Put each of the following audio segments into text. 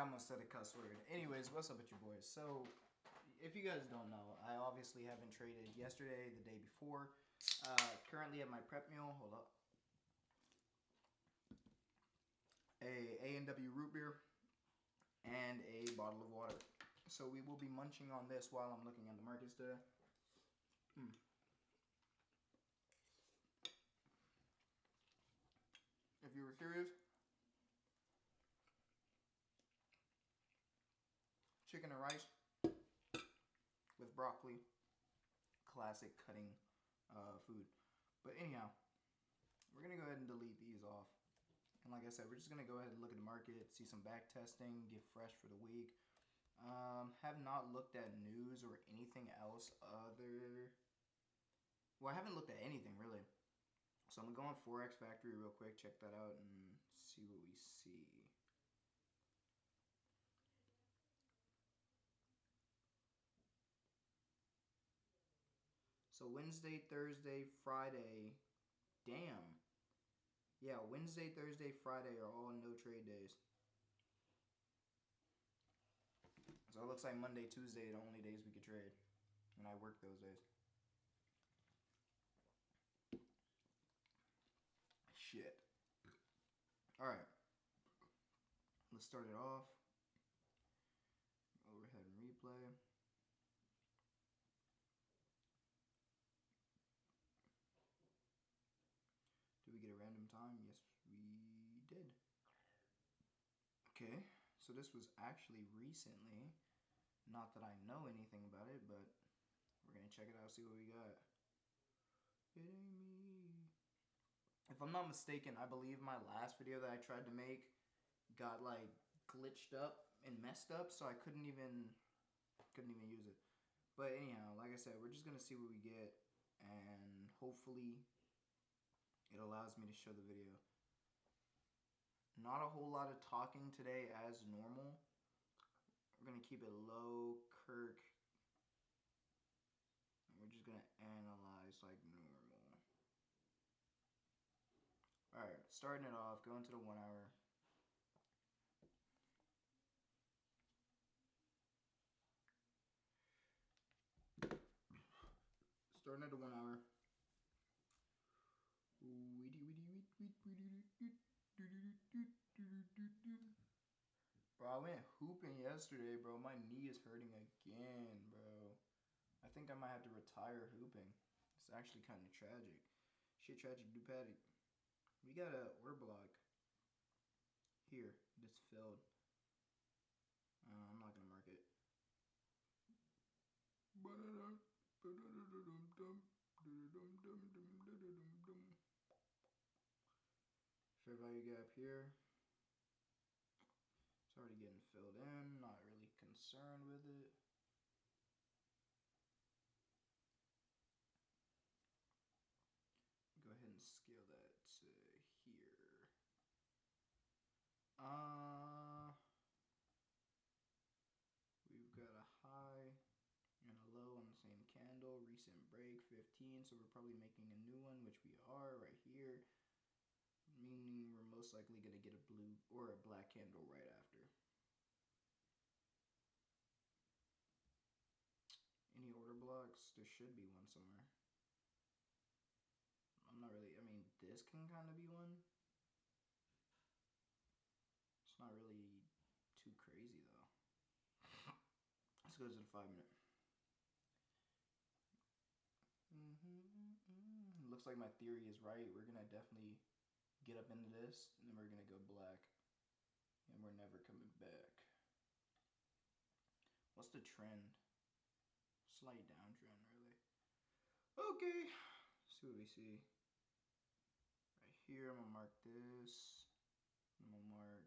I almost said a cuss word. Anyways, what's up with you boys? So, if you guys don't know, I obviously haven't traded yesterday, the day before. Currently at my prep meal, hold up. A&W root beer and a bottle of water. So we will be munching on this while I'm looking at the markets today. If you were curious, chicken and rice with broccoli, classic cutting food. But anyhow, we're gonna go ahead and delete these off. And like I said, we're just gonna go ahead and look at the market, see some back testing, get fresh for the week. Have not looked at news or anything else other. Well, I haven't looked at anything really. So I'm gonna go on Forex Factory real quick, check that out, and see what we see. So Wednesday, Thursday, Friday, damn. Yeah, Wednesday, Thursday, Friday are all no trade days. So it looks like Monday, Tuesday are the only days we could trade. And I work those days. Shit. Alright. Let's start it off. Overhead and replay. Did we get a random time? Yes, we did. Okay, so this was actually recently. Not that I know anything about it, but we're gonna check it out, see what we got. It ain't me. If I'm not mistaken, I believe my last video that I tried to make got like glitched up and messed up, so I couldn't even use it. But anyhow, like I said, we're just gonna see what we get, and hopefully it allows me to show the video. Not a whole lot of talking today as normal. We're gonna keep it low, Kirk. And we're just gonna analyze like normal. Alright, starting it off, going to the 1 hour. Starting at the 1 hour. Bro, I went hooping yesterday, bro. My knee is hurting again, bro. I think I might have to retire hooping. It's actually kind of tragic. Shit, tragic, dupatic. We got a order block here that's filled. I'm not gonna mark it. Fair value gap here. It's already getting filled in. Not really concerned with it. Go ahead and scale that to here. We've got a high and a low on the same candle. Recent break 15, so we're probably making a new one, which we are right here, meaning we're most likely going to get a blue or a black candle right after. Any order blocks? There should be one somewhere. I'm not really, I mean, this can kind of be one. It's not really too crazy though. Let's go to the 5 minute. Looks like my theory is right. We're gonna definitely get up into this, and then we're gonna go black, and we're never coming back. What's the trend? Slight downtrend, really. Okay, let's see what we see. Right here, I'm gonna mark this. I'm gonna mark.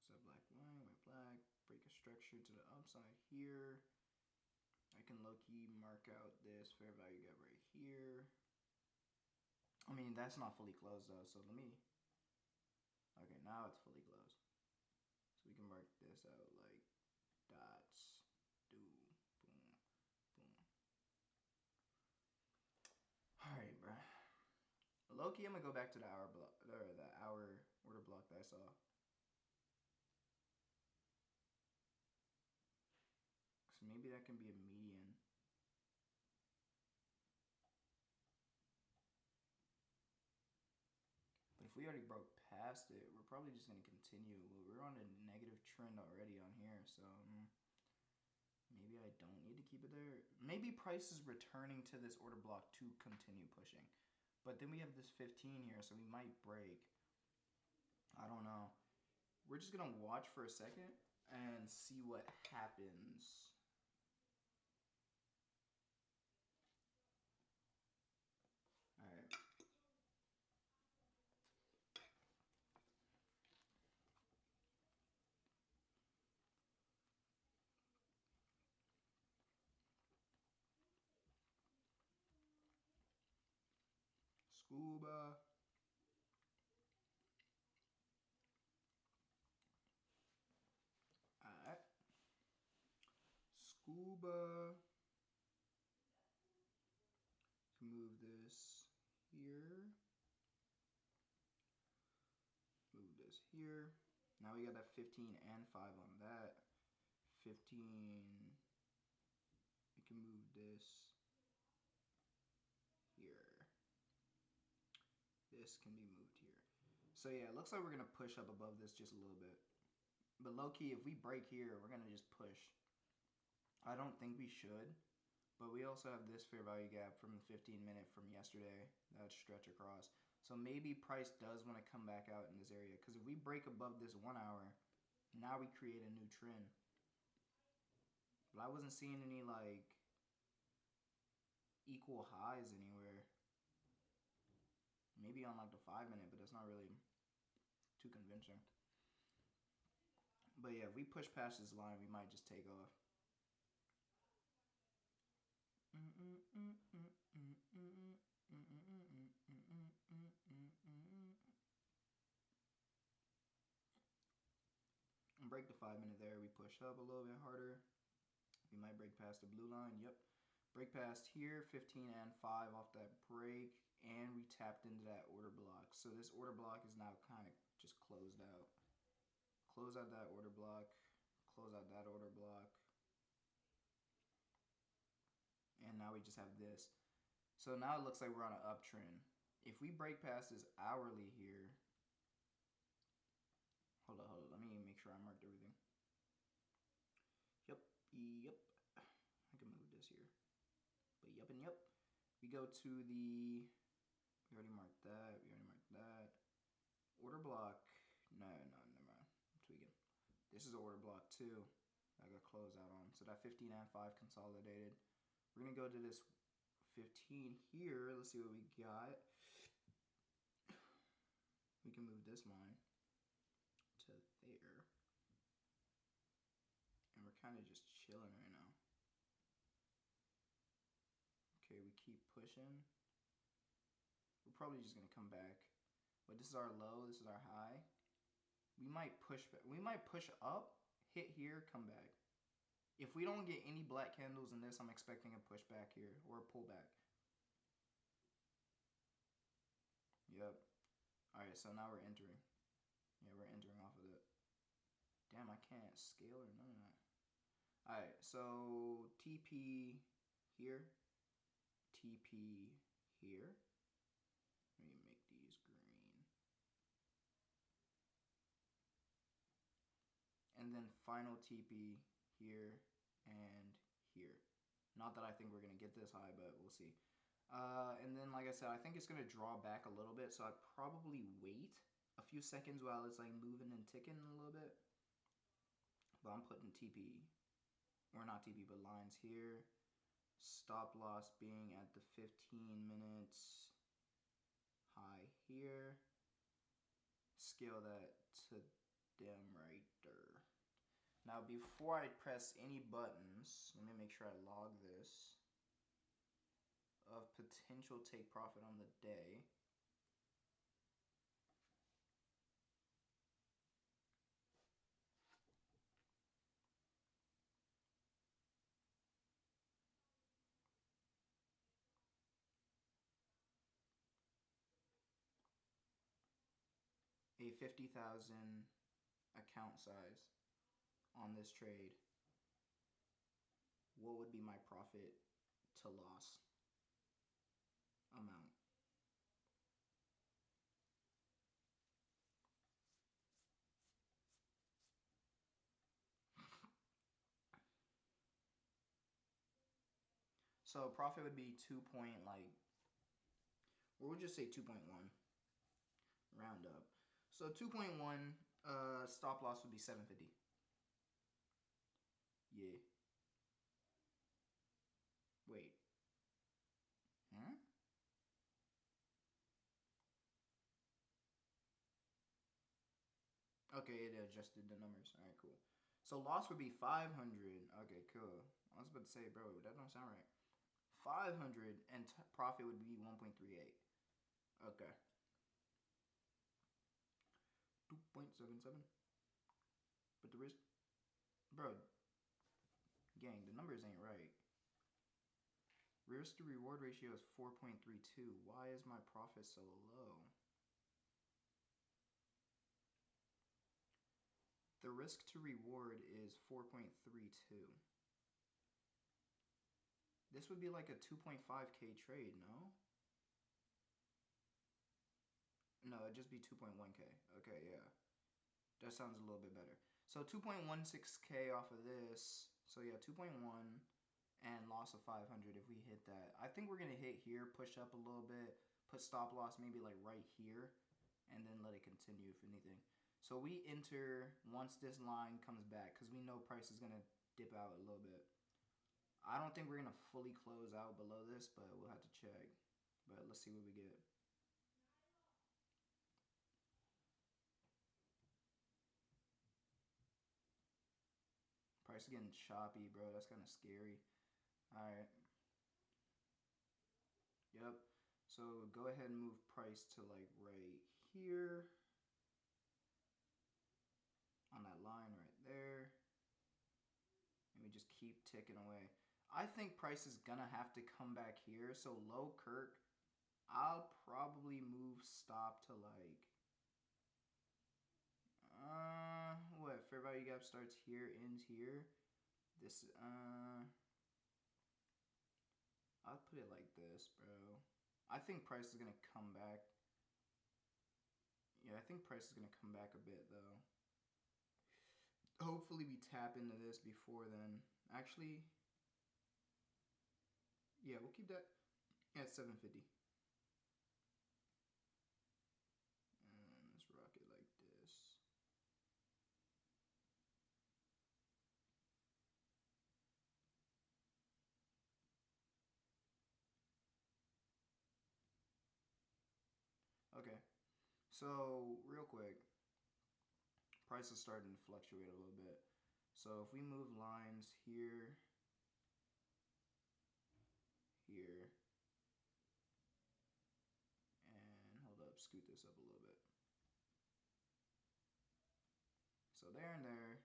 So black, white, black. Break a structure to the upside here. I can low-key mark out this fair value gap right here. I mean, that's not fully closed though, so let me. Okay, now it's fully closed. So we can mark this out like dots. Boom, boom. Alright, bruh. Low-key, I'm gonna go back to the hour block, or the hour order block that I saw. maybe that can be a median. But if we already broke past it, we're probably just going to continue. Well, we're on a negative trend already on here, so maybe I don't need to keep it there. Maybe price is returning to this order block to continue pushing. But then we have this 15 here, so we might break. I don't know. We're just going to watch for a second and see what happens. Alright. Scuba. Alright. Scuba. Move this here. Move this here. Now we got that 15 and 5 on that. 15. We can move this here. This can be moved here. So yeah, it looks like we're going to push up above this just a little bit. But low key, if we break here, we're going to just push. I don't think we should. But we also have this fair value gap from the 15-minute from yesterday. That stretch across. So maybe price does want to come back out in this area. Because if we break above this 1 hour, now we create a new trend. But I wasn't seeing any like equal highs anywhere. Maybe on like the 5-minute, but that's not really too convincing. But yeah, if we push past this line, we might just take off. And break the 5-minute there. We push up a little bit harder. We might break past the blue line. Yep. Break past here, 15 and 5 off that break. And we tapped into that order block. So this order block is now kind of just closed out. Close out that order block. Close out that order block. And now we just have this. So now it looks like we're on an uptrend. If we break past this hourly here. Hold on. Let me make sure I marked everything. Yep. I can move this here. But yep and yep. We go to the... We already marked that. Order block. No, never mind. I'm tweaking. This is order block 2. I got closed out on. So that 15 and 5 consolidated. We're going to go to this 15 here. Let's see what we got. We can move this line to there. And we're kind of just chilling right now. Okay, we keep pushing. We're probably just going to come back. But this is our low. This is our high. We might push back. We might push up, hit here, come back. If we don't get any black candles in this, I'm expecting a pushback here or a pullback. Yep. Alright, so now we're entering. Yeah, we're entering off of it. Damn, I can't scale or none of that. Alright, so TP here. TP here. Let me make these green. And then final TP here and here. Not that I think we're going to get this high, but we'll see. And then, like I said, I think it's going to draw back a little bit, so I'd probably wait a few seconds while it's like moving and ticking a little bit. But I'm putting TP, or not TP, but lines here. Stop loss being at the 15 minutes high here. Scale that to them right there. Now, before I press any buttons, let me make sure I log this. Of potential take profit on the day. A 50,000 account size on this trade what would be my profit to loss amount. So profit would be 2 point, like, or we'll just say 2.1, round up. So 2.1, stop loss would be 750. Yeah. Wait. Hmm? Okay, it adjusted the numbers. All right, cool. So loss would be 500. Okay, cool. I was about to say, bro, that don't sound right. 500 and profit would be 1.38. Okay. 2.77. But the risk, bro, gang, the numbers ain't right. Risk to reward ratio is 4.32. Why is my profit so low? The risk to reward is 4.32. This would be like a 2.5K trade, no? No, it'd just be 2.1K. Okay, yeah. That sounds a little bit better. So 2.16K off of this. So yeah, 2.1 and loss of 500 if we hit that. I think we're going to hit here, push up a little bit, put stop loss maybe like right here, and then let it continue if anything. So we enter once this line comes back because we know price is going to dip out a little bit. I don't think we're going to fully close out below this, but we'll have to check. But let's see what we get. Price is getting choppy, bro. That's kind of scary. All right. Yep. So go ahead and move price to like right here. On that line right there. And we just keep ticking away. I think price is gonna have to come back here. So low Kirk, I'll probably move stop to like what, fair value gap starts here, ends here. This I'll put it like this, bro. I think price is gonna come back. Yeah, I think price is gonna come back a bit though. Hopefully we tap into this before then. Actually, yeah, we'll keep that at 750. And let's rock it like this. Okay, so real quick, price is starting to fluctuate a little bit. So if we move lines here, here, and hold up, scoot this up a little bit. So there and there,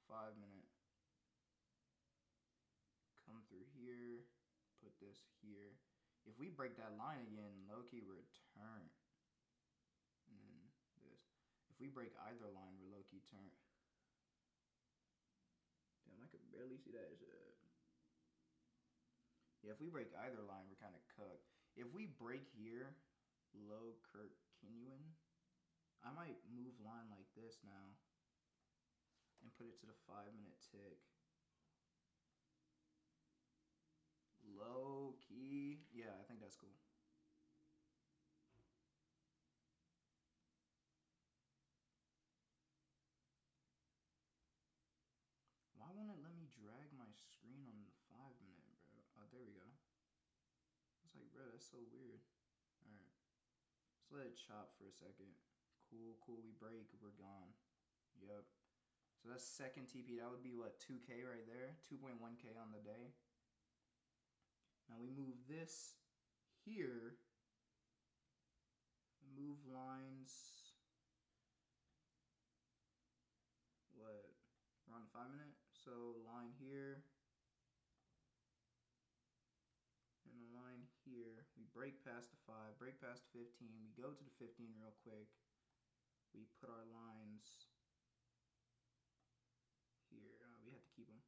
5 minute. Come through here, put this here. If we break that line again, low-key return. And then this. If we break either line, we're low-key turn. Damn, I could barely see that shit. Yeah, if we break either line, we're kind of cooked. If we break here, low Kirk Kinuin, I might move line like this now and put it to the 5 minute tick. Low key. Yeah, I think that's cool. Why won't it let me drag my screen on the 5 minute, bro? Oh, there we go. It's like, bro, that's so weird. Alright. Let's let it chop for a second. Cool, cool. We break, we're gone. Yep. So that's second TP. That would be what, 2K right there? 2.1K on the day. Now we move this here. Move lines. What? We're on 5 minute. So line here. And a line here. We break past the 5, break past 15. We go to the 15 real quick. We put our lines here. We have to keep them.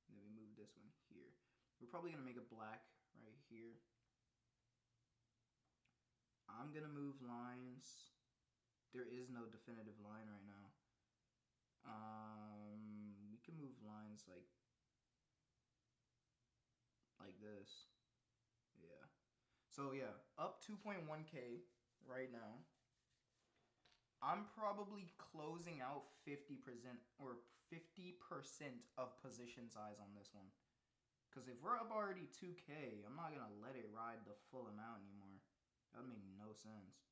And then we move this one here. We're probably gonna make it black right here. I'm gonna move lines. There is no definitive line right now. We can move lines like this. Yeah. So yeah, up 2.1K right now. I'm probably closing out 50% or 50% of position size on this one. Because if we're up already 2K, I'm not going to let it ride the full amount anymore. That would make no sense.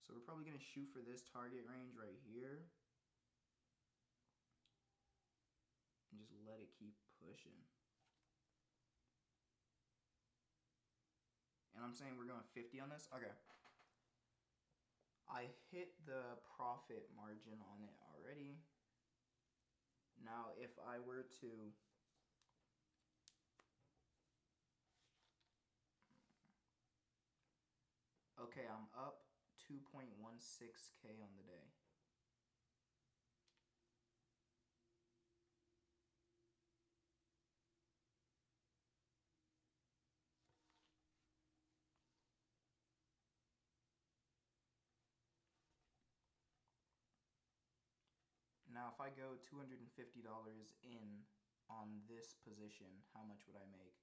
So we're probably going to shoot for this target range right here. And just let it keep pushing. And I'm saying we're going 50 on this? Okay. I hit the profit margin on it already. Now, if I were to... Okay, I'm up 2.16K on the day. Now, if I go $250 in on this position, how much would I make?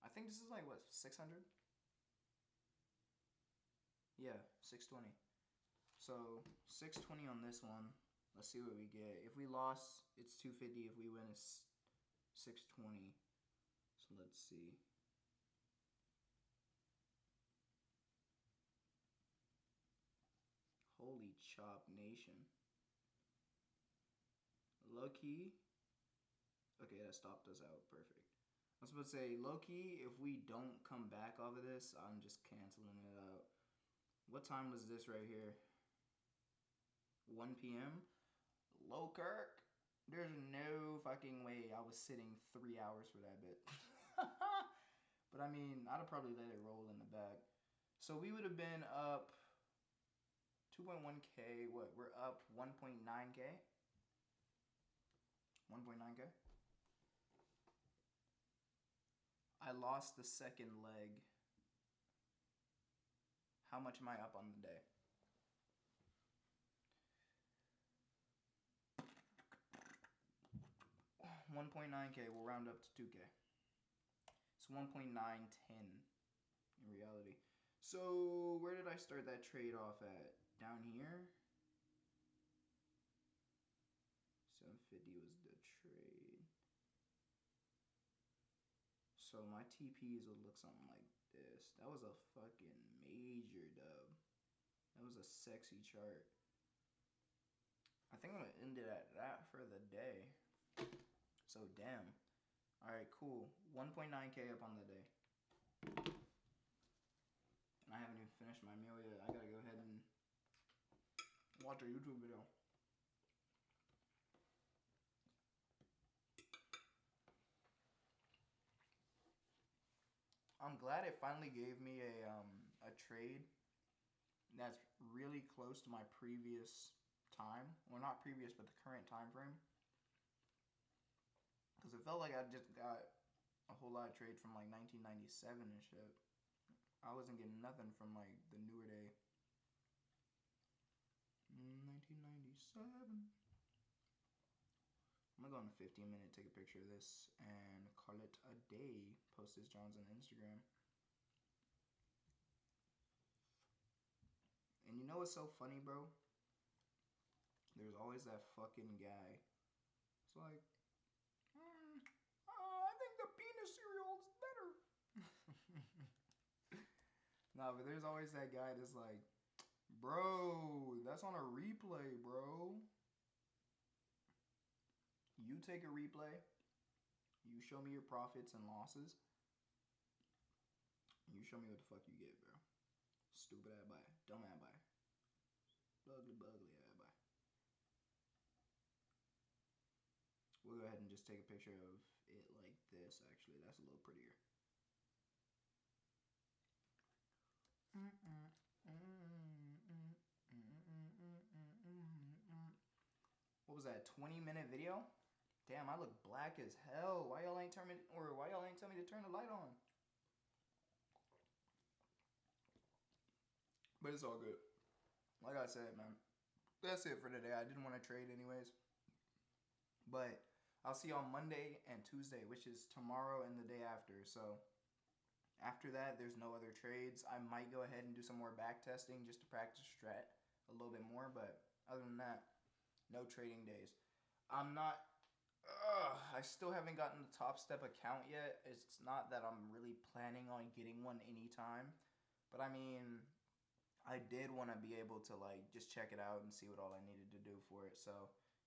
I think this is like, what, 600? Yeah, 620. So, 620 on this one. Let's see what we get. If we lost, it's 250. If we win, it's 620. So, let's see. Holy chop nation. Low key. Okay, that stopped us out. Perfect. I was about to say, low key, if we don't come back off of this, I'm just canceling it out. What time was this right here? 1 p.m. Low Kirk. There's no fucking way I was sitting 3 hours for that bit. But I mean, I'd have probably let it roll in the back. So we would have been up 2.1K. What? We're up 1.9K? 1.9K? I lost the second leg. How much am I up on the day? $1.9K. We'll round up to 2K. It's 1.910 in reality. So where did I start that trade off at? Down here? 750 was the trade. So my TPs would look something like this. That was a fucking major dub. That was a sexy chart. I think I'm gonna end it at that for the day. So damn. Alright, cool. 1.9K up on the day. And I haven't even finished my meal yet. I gotta go ahead and watch a YouTube video. I'm glad it finally gave me a trade that's really close to my previous time. Well, not previous, but the current time frame. Because it felt like I just got a whole lot of trades from like 1997 and shit. I wasn't getting nothing from like the newer day. 1997. I'm gonna go on a 15-minute, take a picture of this, and call it a day. Post this Jones on Instagram. And you know what's so funny, bro? There's always that fucking guy. It's like, I think the peanut cereal is better. Nah, but there's always that guy that's like, bro, that's on a replay, bro. You take a replay. You show me your profits and losses. You show me what the fuck you get, bro. Stupid ass buy. Dumb ass buy. Ugly ass buy. We'll go ahead and just take a picture of it like this, actually. That's a little prettier. What was that, 20-minute video? Damn, I look black as hell. Why y'all ain't tell me, or why y'all ain't tell me to turn the light on? But it's all good. Like I said, man, that's it for today. I didn't want to trade anyways. But I'll see you on Monday and Tuesday, which is tomorrow and the day after. So after that, there's no other trades. I might go ahead and do some more back testing just to practice strat a little bit more. But other than that, no trading days. I'm not. I still haven't gotten the Top Step account yet. It's not that I'm really planning on getting one anytime. But I mean, I did want to be able to like just check it out and see what all I needed to do for it. So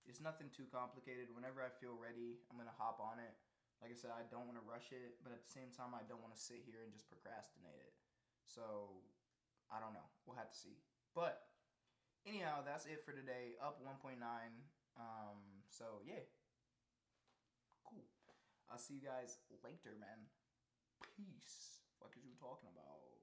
it's nothing too complicated. Whenever I feel ready, I'm gonna hop on it. Like I said, I don't want to rush it, but at the same time, I don't want to sit here and just procrastinate it. So I don't know. We'll have to see. But anyhow, that's it for today. Up 1.9. So yeah, cool. I'll see you guys later, man. Peace. What is you talking about?